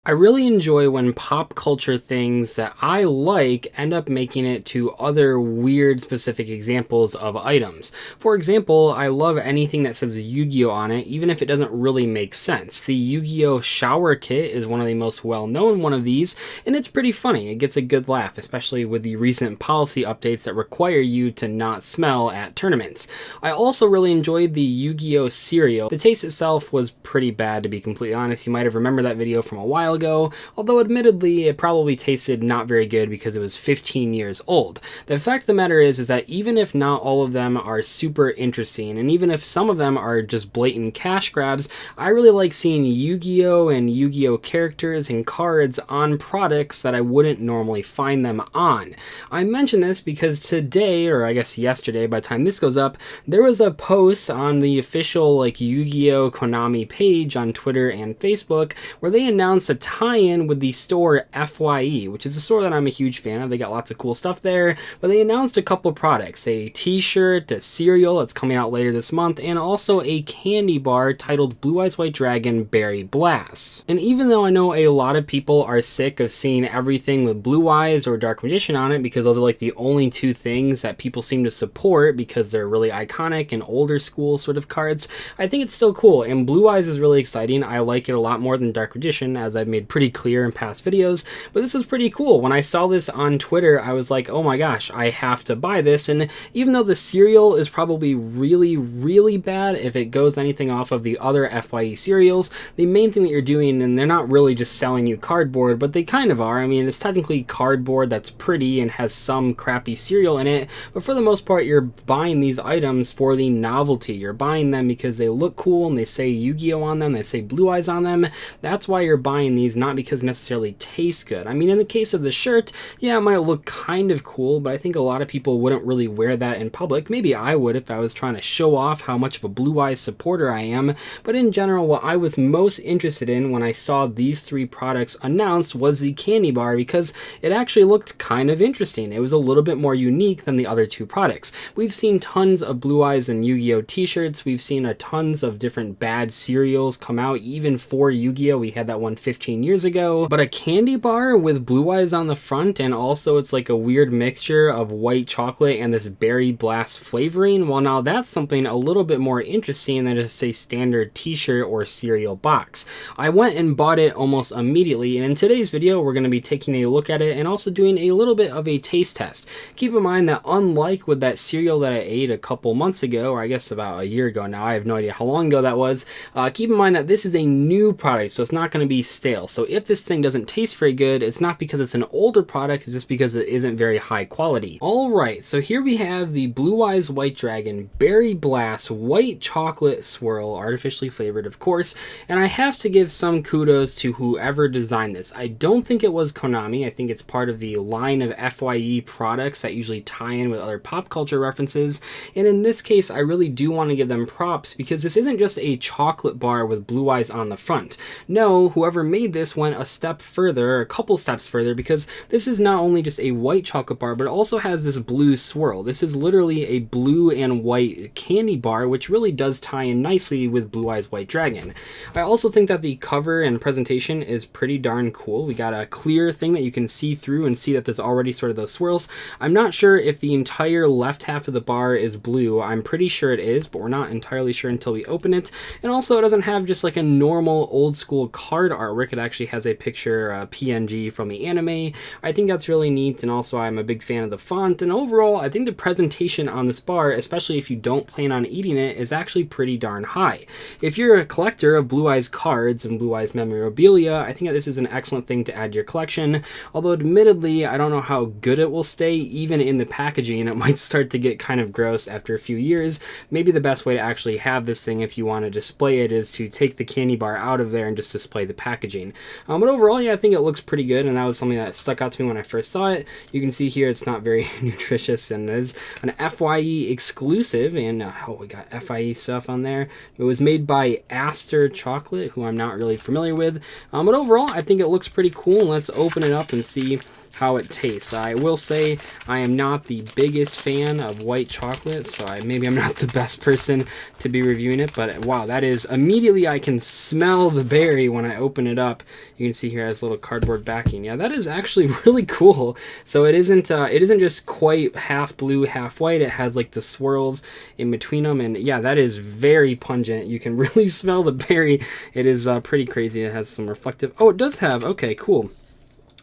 I really enjoy when pop culture things that I like end up making it to other weird specific examples of items. For example, I love anything that says Yu-Gi-Oh on it, even if it doesn't really make sense. The Yu-Gi-Oh shower kit is one of the most well-known one of these, and it's pretty funny. It gets a good laugh, especially with the recent policy updates that require you to not smell at tournaments. I also really enjoyed the Yu-Gi-Oh cereal. The taste itself was pretty bad, to be completely honest. You might have remembered that video from a while ago, although admittedly it probably tasted not very good because it was 15 years old. The fact of the matter is that even if not all of them are super interesting, and even if some of them are just blatant cash grabs, I really like seeing Yu-Gi-Oh and Yu-Gi-Oh characters and cards on products that I wouldn't normally find them on. I mention this because today, or I guess yesterday by the time this goes up, there was a post on the official Yu-Gi-Oh Konami page on Twitter and Facebook where they announced a tie-in with the store FYE, which is a store that I'm a huge fan of. They got lots of cool stuff there, but they announced a couple products, a t-shirt, a cereal that's coming out later this month, and also a candy bar titled Blue Eyes White Dragon Berry Blast. And even though I know a lot of people are sick of seeing everything with Blue Eyes or Dark Magician on it because those are the only two things that people seem to support because they're really iconic and older school sort of cards, I think it's still cool, and Blue Eyes is really exciting. I like it a lot more than Dark Magician, as I've made pretty clear in past videos, but this was pretty cool. When I saw this on Twitter, I was like, oh my gosh, I have to buy this. And even though the cereal is probably really bad if it goes anything off of the other FYE cereals, the main thing that you're doing, and they're not really just selling you cardboard, but they kind of are. I mean, it's technically cardboard that's pretty and has some crappy cereal in it, but for the most part, you're buying these items for the novelty. You're buying them because they look cool and they say Yu-Gi-Oh on them, they say Blue Eyes on them. That's why you're buying these, not because it necessarily tastes good. I mean, in the case of the shirt, yeah, it might look kind of cool, but I think a lot of people wouldn't really wear that in public. Maybe I would if I was trying to show off how much of a Blue Eyes supporter I am, but in general, what I was most interested in when I saw these three products announced was the candy bar, because it actually looked kind of interesting. It was a little bit more unique than the other two products. We've seen tons of Blue Eyes and Yu-Gi-Oh t-shirts. We've seen tons of different bad cereals come out, even for Yu-Gi-Oh. We had that one 15 years ago, but a candy bar with Blue Eyes on the front, and also it's like a weird mixture of white chocolate and this berry blast flavoring, well, now that's something a little bit more interesting than just a standard t-shirt or cereal box. I went and bought it almost immediately, and in today's video we're going to be taking a look at it and also doing a little bit of a taste test. Keep in mind that unlike with that cereal that I ate a couple months ago, or I guess about a year ago now, I have no idea how long ago that was, keep in mind that this is a new product, so it's not going to be stale. So if this thing doesn't taste very good, it's not because it's an older product, it's just because it isn't very high quality. Alright, so here we have the Blue Eyes White Dragon Berry Blast White Chocolate Swirl, artificially flavored of course, and I have to give some kudos to whoever designed this. I don't think it was Konami. I think it's part of the line of FYE products that usually tie in with other pop culture references, and in this case I really do want to give them props because this isn't just a chocolate bar with Blue Eyes on the front. No, whoever made this went a step further, a couple steps further, because this is not only just a white chocolate bar, but it also has this blue swirl. This is literally a blue and white candy bar, which really does tie in nicely with Blue Eyes White Dragon. I also think that the cover and presentation is pretty darn cool. We got a clear thing that you can see through and see that there's already sort of those swirls. I'm not sure if the entire left half of the bar is blue. I'm pretty sure it is, but we're not entirely sure until we open it. And also it doesn't have just like a normal old school card artwork. It actually has a picture, PNG from the anime. I think that's really neat, and also I'm a big fan of the font, and overall I think the presentation on this bar, especially if you don't plan on eating it, is actually pretty darn high. If you're a collector of Blue Eyes cards and Blue Eyes memorabilia, I think that this is an excellent thing to add to your collection, although admittedly I don't know how good it will stay even in the packaging. It might start to get kind of gross after a few years. Maybe the best way to actually have this thing if you want to display it is to take the candy bar out of there and just display the packaging. But overall, yeah, I think it looks pretty good, and that was something that stuck out to me when I first saw it. You can see here it's not very nutritious, and it is an FYE exclusive, and oh, we got FYE stuff on there. It was made by Aster Chocolate, who I'm not really familiar with, but overall I think it looks pretty cool. Let's open it up and see how it tastes. I will say I am not the biggest fan of white chocolate, so maybe I'm not the best person to be reviewing it, but wow, that is immediately I can smell the berry when I open it up. You can see here it has a little cardboard backing. Yeah, that is actually really cool. So it isn't just quite half blue, half white. It has like the swirls in between them, and yeah, that is very pungent. You can really smell the berry. It is pretty crazy. It has some reflective. Oh, it does have. Okay, cool.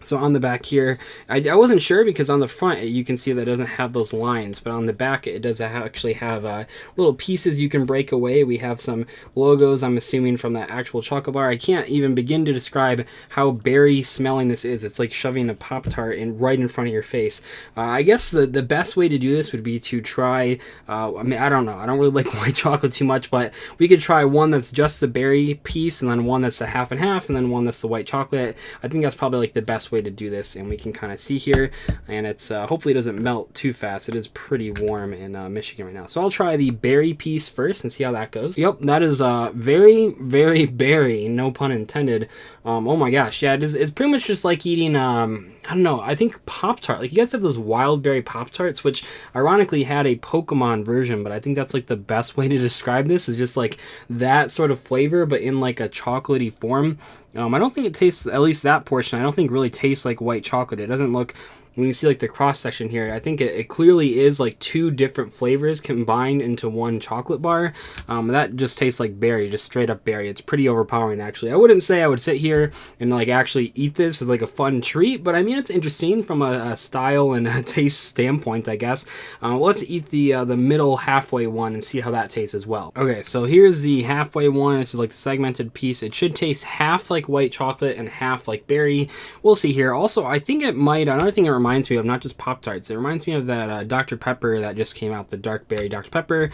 So on the back here, I wasn't sure because on the front you can see that it doesn't have those lines, but on the back it does actually have little pieces you can break away. We have some logos, I'm assuming, from that actual chocolate bar. I can't even begin to describe how berry smelling this is. It's like shoving a Pop-Tart right in front of your face. I guess the best way to do this would be to try, I mean, I don't know. I don't really like white chocolate too much, but we could try one that's just the berry piece, and then one that's a half and half, and then one that's the white chocolate. I think that's probably like the best way to do this, and we can kind of see here, and it's hopefully it doesn't melt too fast. It is pretty warm in Michigan right now, so I'll try the berry piece first and see how that goes. Yep, that is very, very berry, no pun intended. Oh my gosh, yeah, it's pretty much just like eating I don't know, I think Pop-Tart. Like, you guys have those wild berry Pop-Tarts, which ironically had a Pokemon version, but I think that's like the best way to describe this, is just like that sort of flavor, but in like a chocolatey form. I don't think it tastes, at least that portion, I don't think really tastes like white chocolate. It doesn't look, when you see like the cross section here, I think it clearly is like two different flavors combined into one chocolate bar. That just tastes like berry, just straight up berry. It's pretty overpowering, actually. I wouldn't say I would sit here and like actually eat this as like a fun treat, but I mean, it's interesting from a style and a taste standpoint, I guess. Let's eat the middle halfway one and see how that tastes as well. Okay, so here's the halfway one. This is like the segmented piece. It should taste half like white chocolate and half like berry. We'll see here. Also, I think it might, another thing it reminds me of, not just Pop-Tarts, it reminds me of that Dr. Pepper that just came out, the dark berry Dr. Pepper.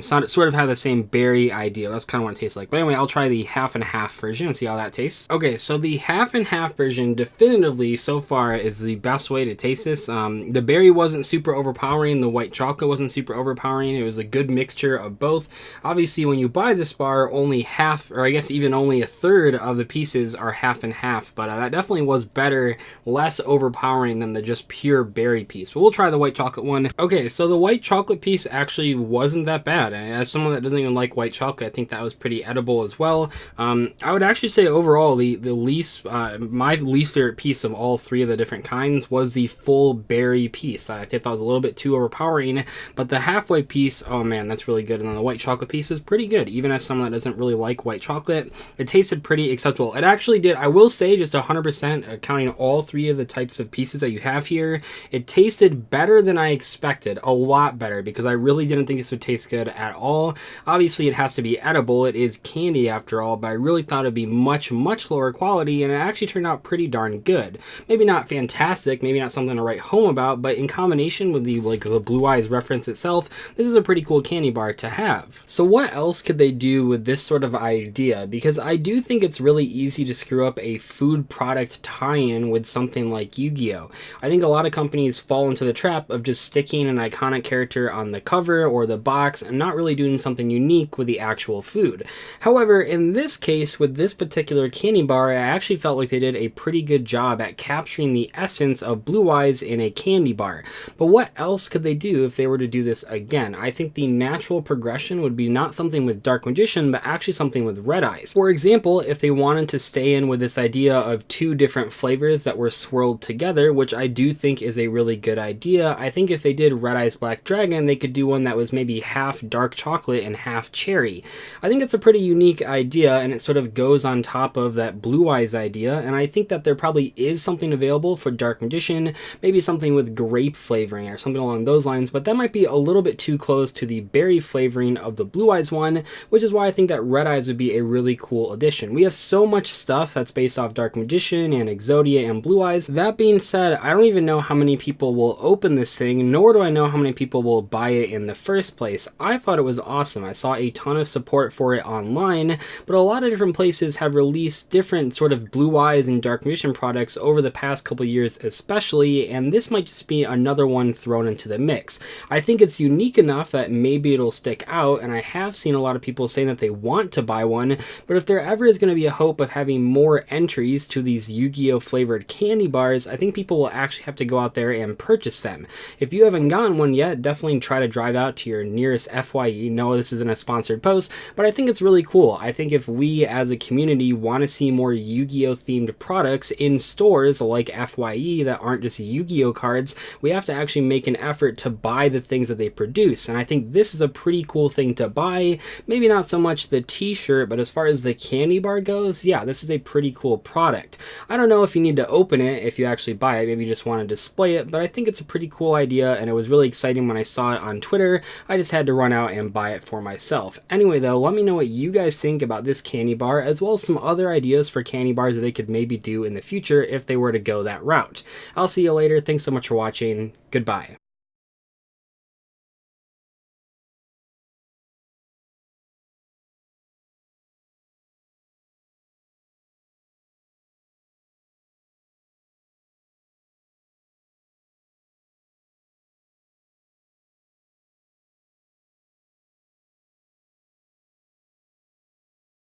Sort of have the same berry idea. That's kind of what it tastes like. But anyway, I'll try the half and half version and see how that tastes. Okay, so the half and half version definitively so far is the best way to taste this. The berry wasn't super overpowering. The white chocolate wasn't super overpowering. It was a good mixture of both. Obviously, when you buy this bar, only half, or I guess even only a third of the pieces are half and half, but that definitely was better, less overpowering than the just pure berry piece. But we'll try the white chocolate one. Okay, so the white chocolate piece actually wasn't that bad. As someone that doesn't even like white chocolate, I think that was pretty edible as well. I would actually say overall the least, my least favorite piece of all three of the different kinds was the full berry piece. I think that was a little bit too overpowering, but the halfway piece, oh man, that's really good. And then the white chocolate piece is pretty good. Even as someone that doesn't really like white chocolate, it tasted pretty acceptable. It actually did, I will say, just 100% counting all three of the types of pieces that you have here, it tasted better than I expected, a lot better, because I really didn't think this would taste good at all. Obviously it has to be edible, it is candy after all, but I really thought it'd be much lower quality, and it actually turned out pretty darn good. Maybe not fantastic, maybe not something to write home about, but in combination with the Blue Eyes reference itself, this is a pretty cool candy bar to have. So what else could they do with this sort of idea? Because I do think it's really easy to screw up a food product tie-in with something like Yu-Gi-Oh! I think a lot of companies fall into the trap of just sticking an iconic character on the cover or the box and not really doing something unique with the actual food. However, in this case, with this particular candy bar, I actually felt like they did a pretty good job at capturing the essence of Blue Eyes in a candy bar. But what else could they do if they were to do this again? I think the natural progression would be not something with Dark Magician, but actually something with Red Eyes. For example, if they wanted to stay in with this idea of two different flavors that were swirled together, which I do think is a really good idea. I think if they did Red Eyes Black Dragon, they could do one that was maybe half dark chocolate and half cherry. I think it's a pretty unique idea, and it sort of goes on top of that Blue Eyes idea, and I think that there probably is something available for Dark Magician, maybe something with grape flavoring or something along those lines, but that might be a little bit too close to the berry flavoring of the Blue Eyes one, which is why I think that Red Eyes would be a really cool addition. We have so much stuff that's based off Dark Magician and Exodia and Blue Eyes. That being said, I don't even know how many people will open this thing, nor do I know how many people will buy it in the first place. I thought it was awesome. I saw a ton of support for it online, but a lot of different places have released different sort of Blue Eyes and Dark Magician products over the past couple years especially, and this might just be another one thrown into the mix. I think it's unique enough that maybe it'll stick out, and I have seen a lot of people saying that they want to buy one, but if there ever is going to be a hope of having more entries to these Yu-Gi-Oh flavored candy bars, I think people will actually actually have to go out there and purchase them. If you haven't gotten one yet, definitely try to drive out to your nearest FYE. No, this isn't a sponsored post, but I think it's really cool. I think if we as a community want to see more Yu-Gi-Oh themed products in stores like FYE that aren't just Yu-Gi-Oh cards, we have to actually make an effort to buy the things that they produce. And I think this is a pretty cool thing to buy. Maybe not so much the t-shirt, but as far as the candy bar goes, yeah, this is a pretty cool product. I don't know if you need to open it if you actually buy it. Maybe you just want to display it, but I think it's a pretty cool idea, and it was really exciting when I saw it on Twitter. I just had to run out and buy it for myself. Anyway though, let me know what you guys think about this candy bar, as well as some other ideas for candy bars that they could maybe do in the future if they were to go that route. I'll see you later. Thanks so much for watching. Goodbye.